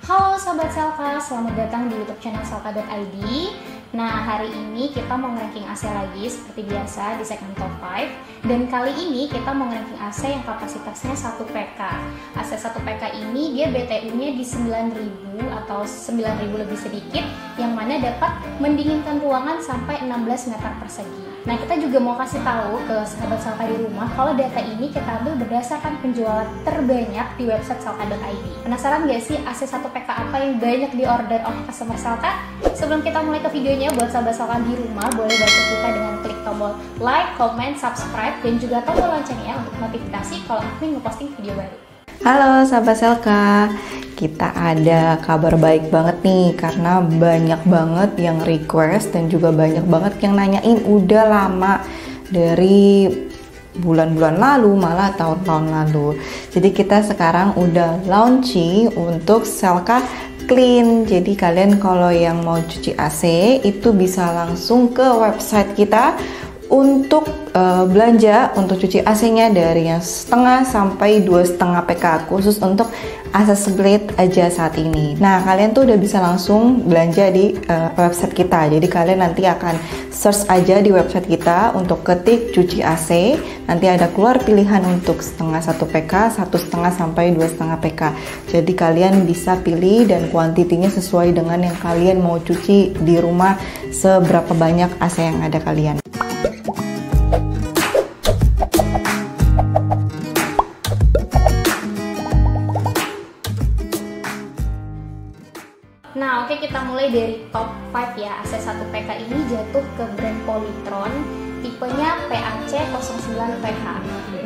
Halo sahabat Selka, selamat datang di YouTube channel selka.id. Nah, hari ini kita mau nge-ranking AC lagi seperti biasa di segmen top 5. Dan kali ini kita mau nge-ranking AC yang kapasitasnya 1 PK. AC 1 PK ini dia BTU-nya di 9.000 atau 9.000 lebih sedikit, yang mana dapat mendinginkan ruangan sampai 16 meter persegi. Nah, kita juga mau kasih tahu ke sahabat Selka di rumah kalau data ini kita ambil berdasarkan penjualan terbanyak di website selka.id. Penasaran gak sih AC 1 PK apa yang banyak diorder oleh customer Selka? Sebelum kita mulai ke videonya, buat sahabat Selka di rumah boleh bantu kita dengan klik tombol like, comment, subscribe, dan juga tombol loncengnya untuk notifikasi kalau admin ngeposting video baru. Halo sahabat Selka, kita ada kabar baik banget nih karena banyak banget yang request dan juga banyak banget yang nanyain udah lama dari bulan-bulan lalu, malah tahun-tahun lalu. Jadi kita sekarang udah launching untuk Selka Clean. Jadi kalian kalau yang mau cuci AC itu bisa langsung ke website kita untuk belanja untuk cuci AC-nya dari yang setengah sampai 2,5 PK khusus untuk AC split aja saat ini. Nah, kalian tuh udah bisa langsung belanja di website kita. Jadi kalian nanti akan search aja di website kita untuk ketik cuci AC. Nanti ada keluar pilihan untuk setengah 1 PK, 1,5 sampai 2,5 PK. Jadi kalian bisa pilih dan kuantitinya sesuai dengan yang kalian mau cuci di rumah, seberapa banyak AC yang ada kalian. Nah, oke, kita mulai dari top 5 ya. AC 1 PK ini jatuh ke brand Polytron, tipenya PAC09VH.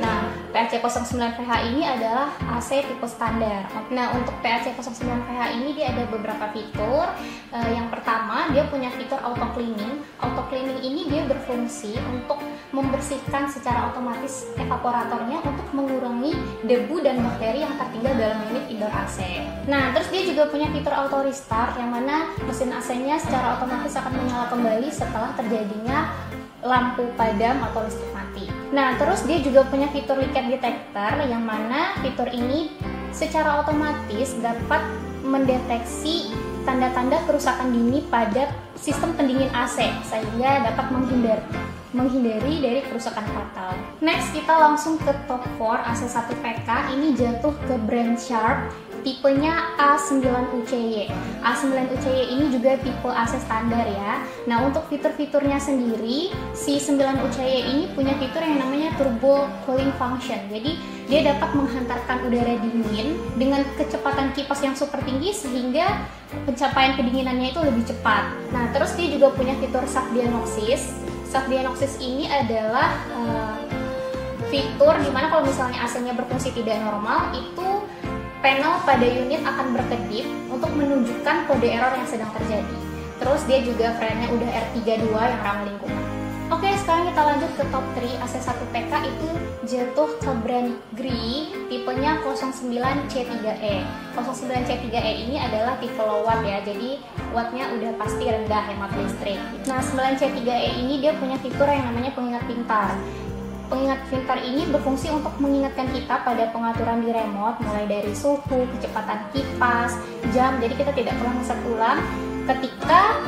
Nah, PAC09VH ini adalah AC tipe standar. Nah, untuk PAC09VH ini dia ada beberapa fitur. Yang pertama, dia punya fitur auto cleaning. Auto cleaning ini dia berfungsi untuk membersihkan secara otomatis evaporatornya untuk mengurangi debu dan bakteri yang tertinggal dalam unit indoor AC. Nah, terus dia juga punya fitur auto restart, yang mana mesin AC-nya secara otomatis akan menyala kembali setelah terjadinya lampu padam atau listrik mati. Nah, terus dia juga punya fitur leakage detector, yang mana fitur ini secara otomatis dapat mendeteksi tanda-tanda kerusakan dini pada sistem pendingin AC sehingga dapat menghindari dari kerusakan fatal. Next, kita langsung ke top 4 AC 1 PK. Ini jatuh ke brand Sharp, tipenya A9UCY. A9UCY ini juga tipe AC standar ya. Nah, untuk fitur-fiturnya sendiri, si 9UCY ini punya fitur yang namanya turbo cooling function. Jadi dia dapat menghantarkan udara dingin dengan kecepatan kipas yang super tinggi sehingga pencapaian kedinginannya itu lebih cepat. Nah, terus dia juga punya fitur self diagnosis. Self diagnosis ini adalah fitur dimana kalau misalnya AC-nya berfungsi tidak normal, itu panel pada unit akan berkedip untuk menunjukkan kode error yang sedang terjadi. Terus dia juga frame-nya udah R32 yang ramah lingkungan. Oke, sekarang kita lanjut ke top 3 AC 1 PK. Itu jatuh ke brand Gree, tipenya 09C3E. 09C3E ini adalah tipe low watt ya, jadi wattnya udah pasti rendah hemat listrik. Nah, 9C3E ini dia punya fitur yang namanya pengingat pintar. Pengingat pintar ini berfungsi untuk mengingatkan kita pada pengaturan di remote, mulai dari suhu, kecepatan kipas, jam. Jadi kita tidak perlu ngeset ulang ketika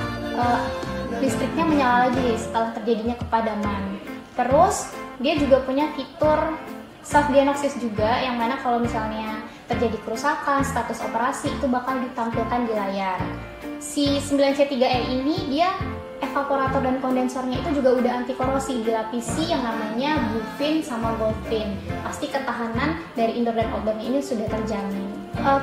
listriknya menyala lagi setelah terjadinya kepadaman. Terus dia juga punya fitur self diagnosis juga, yang mana kalau misalnya terjadi kerusakan, status operasi itu bakal ditampilkan di layar. Si 9C3E ini dia evaporator dan kondensornya itu juga udah anti korosi, dilapisi yang namanya bluefin sama goldfin. Pasti ketahanan dari indoor dan outdoor ini sudah terjamin.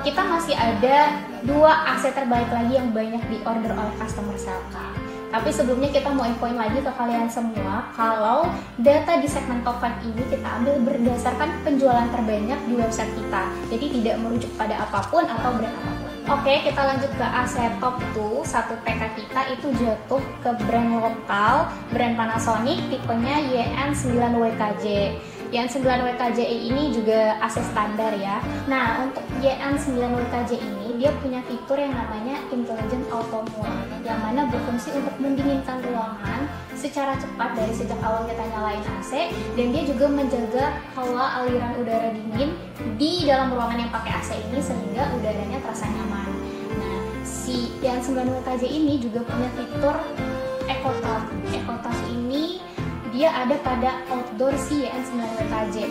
Kita masih ada 2 AC terbaik lagi yang banyak diorder oleh customer Selka. Tapi sebelumnya kita mau infoin lagi ke kalian semua kalau data di segmen top 5 ini kita ambil berdasarkan penjualan terbanyak di website kita. Jadi tidak merujuk pada apapun atau brand apapun. Oke, kita lanjut ke AC top 2 1 PK kita. Itu jatuh ke brand lokal, brand Panasonic, tipenya YN9WKJ. YN9WKJ ini juga AC standar ya. Nah, untuk YN9WKJ ini dia punya fitur yang namanya Intelligent Auto Mode, yang mana berfungsi untuk mendinginkan ruangan secara cepat dari sejak awal kita nyalain AC, dan dia juga menjaga hawa aliran udara dingin di dalam ruangan yang pakai AC ini sehingga udaranya terasa nyaman. si Yan 90KJ ini juga punya fitur EcoTouch. EcoTouch ini dia ada pada outdoor si Yan 90KJ,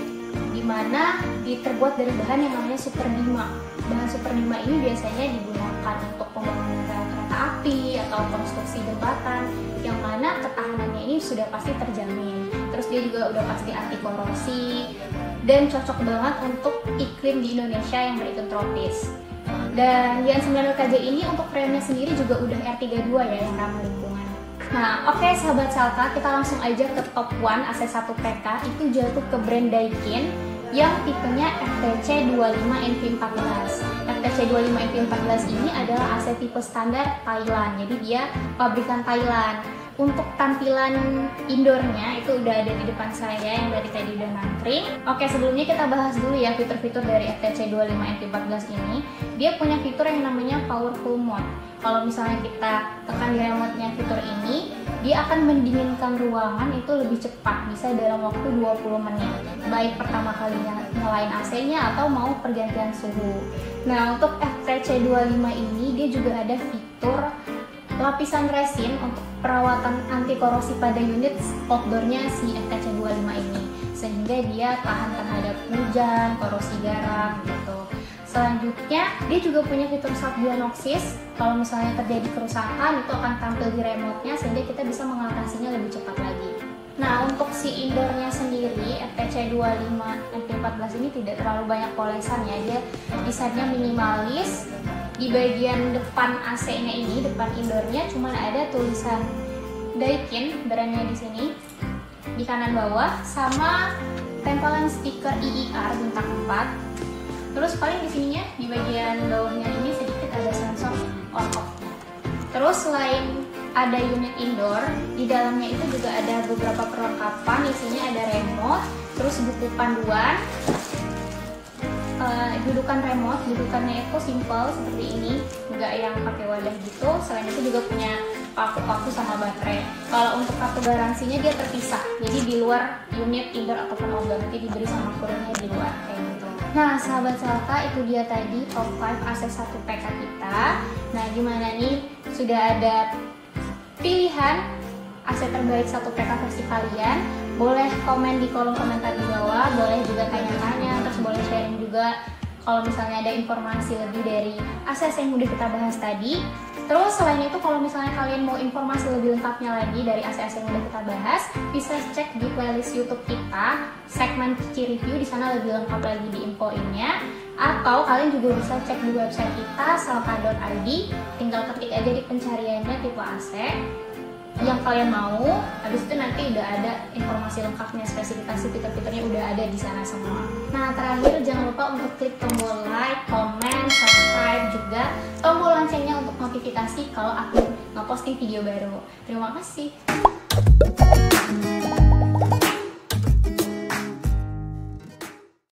dimana terbuat dari bahan yang namanya Super Bima. Bahan Super Bima ini biasanya digunakan untuk pembangunan kereta api atau konstruksi jembatan, yang mana ketahanannya ini sudah pasti terjamin. Terus dia juga udah pasti anti korosi dan cocok banget untuk iklim di Indonesia yang beriklim tropis. Dan Yan 90KJ ini untuk frame-nya sendiri juga udah R32 ya, yang ramah lingkungan. Nah, oke sahabat Selka, kita langsung aja ke top 1 AC1PK. Itu jatuh ke brand Daikin yang tipenya FTC 25NV14. FTC 25NV14 ini adalah AC tipe standar Thailand, jadi dia pabrikan Thailand. Untuk tampilan indoornya itu udah ada di depan saya, yang dari tadi udah nangkring. Oke, sebelumnya kita bahas dulu ya fitur-fitur dari FTC 25NV14 ini. Dia punya fitur yang namanya Powerful Mode. Kalau misalnya kita tekan di remote-nya fitur ini, dia akan mendinginkan ruangan itu lebih cepat, bisa dalam waktu 20 menit. Baik pertama kali nyalain AC-nya atau mau pergantian suhu. Nah, untuk FTC 25 ini dia juga ada fitur lapisan resin untuk perawatan anti korosi pada unit outdoornya si FTC 25 ini, sehingga dia tahan terhadap hujan, korosi garam gitu. Selanjutnya dia juga punya fitur subdiagnosis. Kalau misalnya terjadi kerusakan itu akan tampil di remote-nya, sehingga kita bisa mengatasinya lebih cepat lagi. Nah, untuk si indoornya sendiri FTC 25NV14 ini tidak terlalu banyak polesan ya, dia desainnya minimalis. Di bagian depan AC-nya ini, depan indoornya cuma ada tulisan Daikin brandnya di sini di kanan bawah, sama tempelan stiker IIR bintang 4. Terus paling di sininya di bagian bawahnya ini sedikit ada sensor on-off-nya. Terus selain ada unit indoor, di dalamnya itu juga ada beberapa perlengkapan, isinya ada remote, terus buku panduan. Dudukan remote, dudukannya itu simple seperti ini, nggak yang pakai wadah gitu. Selain itu juga punya paku-paku sama baterai. Kalau untuk kartu garansinya dia terpisah, jadi di luar unit indoor ataupun outdoor, nanti diberi sama kurirnya di luar kayak gitu. Nah sahabat Selka, itu dia tadi top 5 AC1PK kita. Nah gimana nih, sudah ada pilihan AC terbaik 1PK versi kalian? Boleh komen di kolom komentar di bawah, boleh juga tanya-tanya, terus boleh sharing juga kalau misalnya ada informasi lebih dari AC yang udah kita bahas tadi. Terus selain itu, kalau misalnya kalian mau informasi lebih lengkapnya lagi dari AC yang udah kita bahas, bisa cek di playlist YouTube kita, segmen Kiki Review, di sana lebih lengkap lagi di infoinnya. Atau kalian juga bisa cek di website kita selka.id, tinggal ketik aja di pencariannya tipe AC yang kalian mau. Habis itu nanti udah ada informasi lengkapnya, spesifikasi fitur-fiturnya udah ada di sana semua. Nah terakhir, jangan lupa untuk klik tombol like, comment, subscribe, juga tombol loncengnya untuk notifikasi kalau aku ngeposting video baru. Terima kasih.